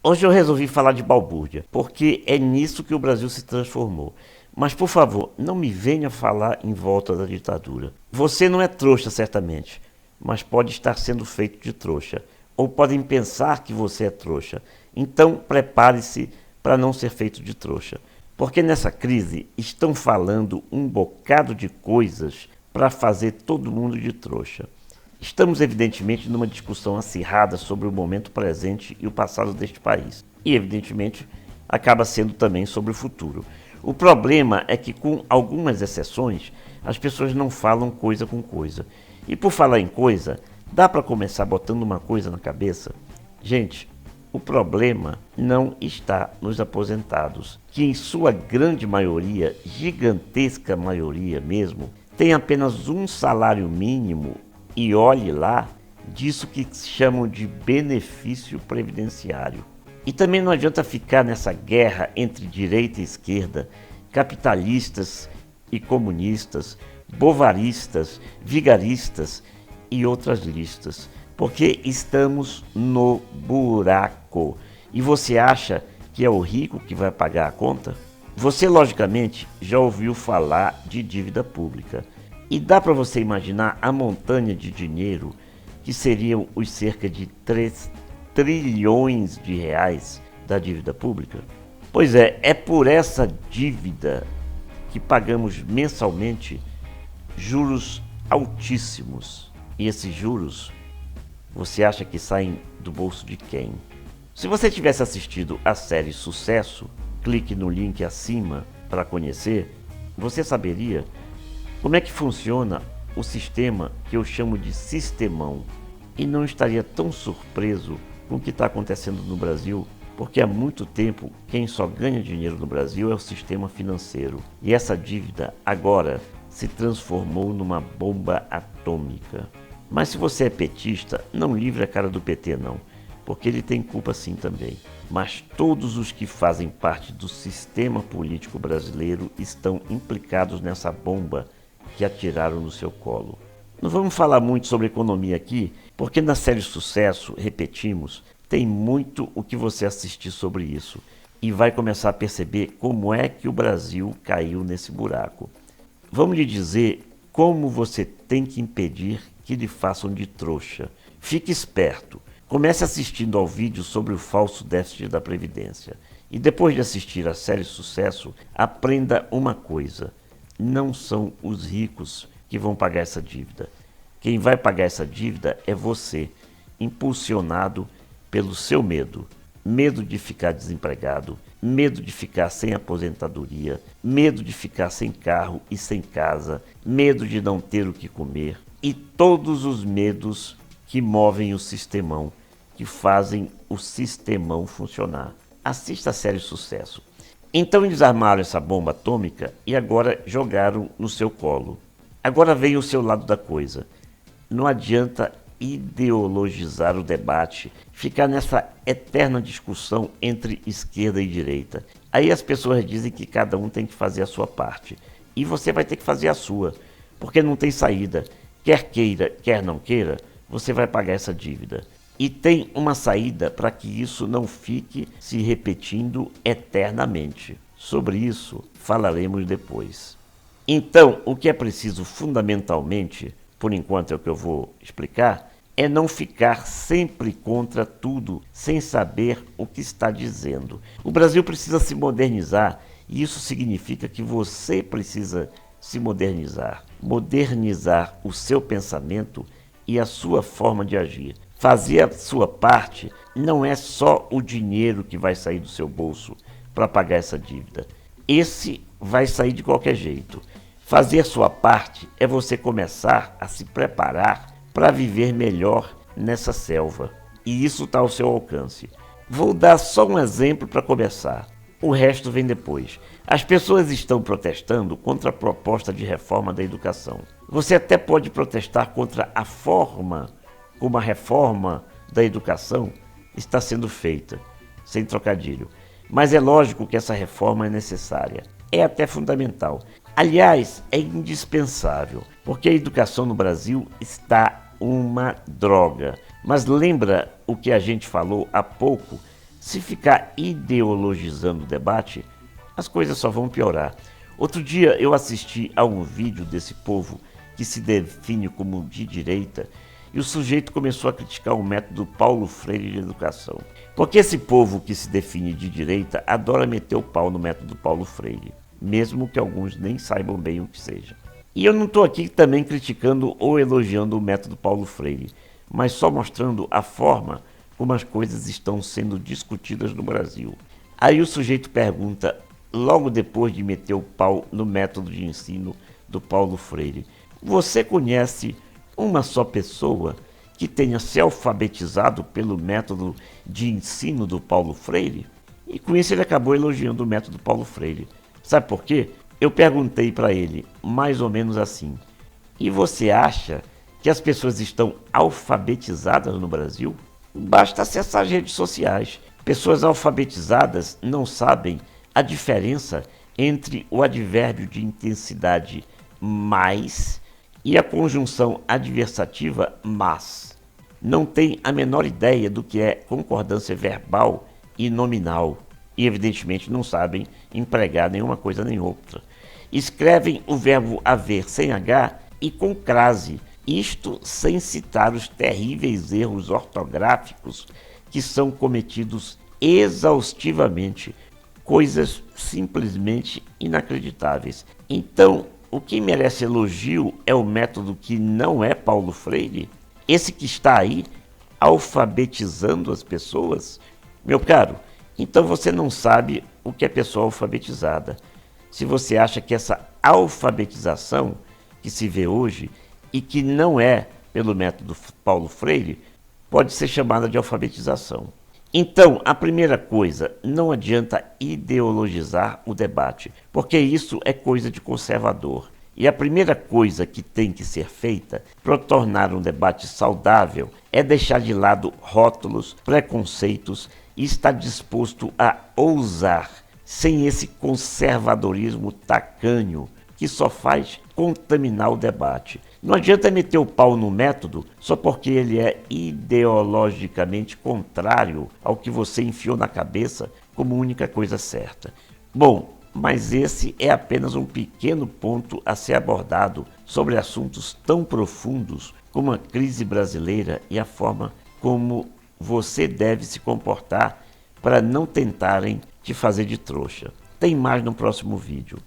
Hoje eu resolvi falar de balbúrdia, porque é nisso que o Brasil se transformou. Mas, por favor, não me venha falar em volta da ditadura. Você não é trouxa, certamente, mas pode estar sendo feito de trouxa. Ou podem pensar que você é trouxa. Então, prepare-se para não ser feito de trouxa. Porque nessa crise estão falando um bocado de coisas para fazer todo mundo de trouxa. Estamos, evidentemente, numa discussão acirrada sobre o momento presente e o passado deste país. E, evidentemente, acaba sendo também sobre o futuro. O problema é que, com algumas exceções, as pessoas não falam coisa com coisa. E por falar em coisa, dá para começar botando uma coisa na cabeça? Gente, o problema não está nos aposentados, que em sua grande maioria, gigantesca maioria mesmo, tem apenas um salário mínimo. E olhe lá, disso que chamam de benefício previdenciário. E também não adianta ficar nessa guerra entre direita e esquerda, capitalistas e comunistas, bovaristas, vigaristas e outras listas, porque estamos no buraco. E você acha que é o rico que vai pagar a conta? Você, logicamente, já ouviu falar de dívida pública. E dá para você imaginar a montanha de dinheiro que seriam os cerca de 3 trilhões de reais da dívida pública? Pois é por essa dívida que pagamos mensalmente juros altíssimos. E esses juros, você acha que saem do bolso de quem? Se você tivesse assistido a série Sucesso, clique no link acima para conhecer, você saberia como é que funciona o sistema que eu chamo de sistemão? E não estaria tão surpreso com o que está acontecendo no Brasil, porque há muito tempo quem só ganha dinheiro no Brasil é o sistema financeiro. E essa dívida agora se transformou numa bomba atômica. Mas se você é petista, não livre a cara do PT não, porque ele tem culpa sim também. Mas todos os que fazem parte do sistema político brasileiro estão implicados nessa bomba que atiraram no seu colo. Não vamos falar muito sobre economia aqui, porque na série Sucesso, repetimos, tem muito o que você assistir sobre isso e vai começar a perceber como é que o Brasil caiu nesse buraco. Vamos lhe dizer como você tem que impedir que lhe façam de trouxa. Fique esperto. Comece assistindo ao vídeo sobre o falso déficit da Previdência. E depois de assistir a série Sucesso, aprenda uma coisa. Não são os ricos que vão pagar essa dívida. Quem vai pagar essa dívida é você, impulsionado pelo seu medo. Medo de ficar desempregado, medo de ficar sem aposentadoria, medo de ficar sem carro e sem casa, medo de não ter o que comer e todos os medos que movem o sistemão, que fazem o sistemão funcionar. Assista a série Sucesso. Então eles armaram essa bomba atômica e agora jogaram no seu colo. Agora vem o seu lado da coisa. Não adianta ideologizar o debate, ficar nessa eterna discussão entre esquerda e direita. Aí as pessoas dizem que cada um tem que fazer a sua parte. E você vai ter que fazer a sua, porque não tem saída. Quer queira, quer não queira, você vai pagar essa dívida. E tem uma saída para que isso não fique se repetindo eternamente. Sobre isso falaremos depois. Então, o que é preciso fundamentalmente, por enquanto é o que eu vou explicar, é não ficar sempre contra tudo, sem saber o que está dizendo. O Brasil precisa se modernizar e isso significa que você precisa se modernizar. Modernizar o seu pensamento e a sua forma de agir. Fazer a sua parte não é só o dinheiro que vai sair do seu bolso para pagar essa dívida. Esse vai sair de qualquer jeito. Fazer sua parte é você começar a se preparar para viver melhor nessa selva. E isso está ao seu alcance. Vou dar só um exemplo para começar. O resto vem depois. As pessoas estão protestando contra a proposta de reforma da educação. Você até pode protestar contra a forma como a reforma da educação está sendo feita, sem trocadilho. Mas é lógico que essa reforma é necessária, é até fundamental. Aliás, é indispensável, porque a educação no Brasil está uma droga. Mas lembra o que a gente falou há pouco? Se ficar ideologizando o debate, as coisas só vão piorar. Outro dia eu assisti a um vídeo desse povo que se define como de direita e o sujeito começou a criticar o método Paulo Freire de educação. Porque esse povo que se define de direita adora meter o pau no método Paulo Freire, mesmo que alguns nem saibam bem o que seja. E eu não estou aqui também criticando ou elogiando o método Paulo Freire, mas só mostrando a forma como as coisas estão sendo discutidas no Brasil. Aí o sujeito pergunta, logo depois de meter o pau no método de ensino do Paulo Freire: você conhece uma só pessoa que tenha se alfabetizado pelo método de ensino do Paulo Freire? E com isso ele acabou elogiando o método Paulo Freire. Sabe por quê? Eu perguntei para ele mais ou menos assim: e você acha que as pessoas estão alfabetizadas no Brasil? Basta acessar as redes sociais. Pessoas alfabetizadas não sabem a diferença entre o advérbio de intensidade mais e a conjunção adversativa mas. Não tem a menor ideia do que é concordância verbal e nominal e evidentemente não sabem empregar nenhuma coisa nem outra. Escrevem o verbo haver sem H e com crase, isto sem citar os terríveis erros ortográficos que são cometidos exaustivamente, coisas simplesmente inacreditáveis. Então, o que merece elogio é o método que não é Paulo Freire? Esse que está aí, alfabetizando as pessoas? Meu caro, então você não sabe o que é pessoa alfabetizada. Se você acha que essa alfabetização que se vê hoje e que não é pelo método Paulo Freire, pode ser chamada de alfabetização. Então, a primeira coisa, não adianta ideologizar o debate, porque isso é coisa de conservador. E a primeira coisa que tem que ser feita para tornar um debate saudável é deixar de lado rótulos, preconceitos e estar disposto a ousar, sem esse conservadorismo tacanho que só faz contaminar o debate. Não adianta meter o pau no método só porque ele é ideologicamente contrário ao que você enfiou na cabeça como única coisa certa. Bom, mas esse é apenas um pequeno ponto a ser abordado sobre assuntos tão profundos como a crise brasileira e a forma como você deve se comportar para não tentarem te fazer de trouxa. Tem mais no próximo vídeo.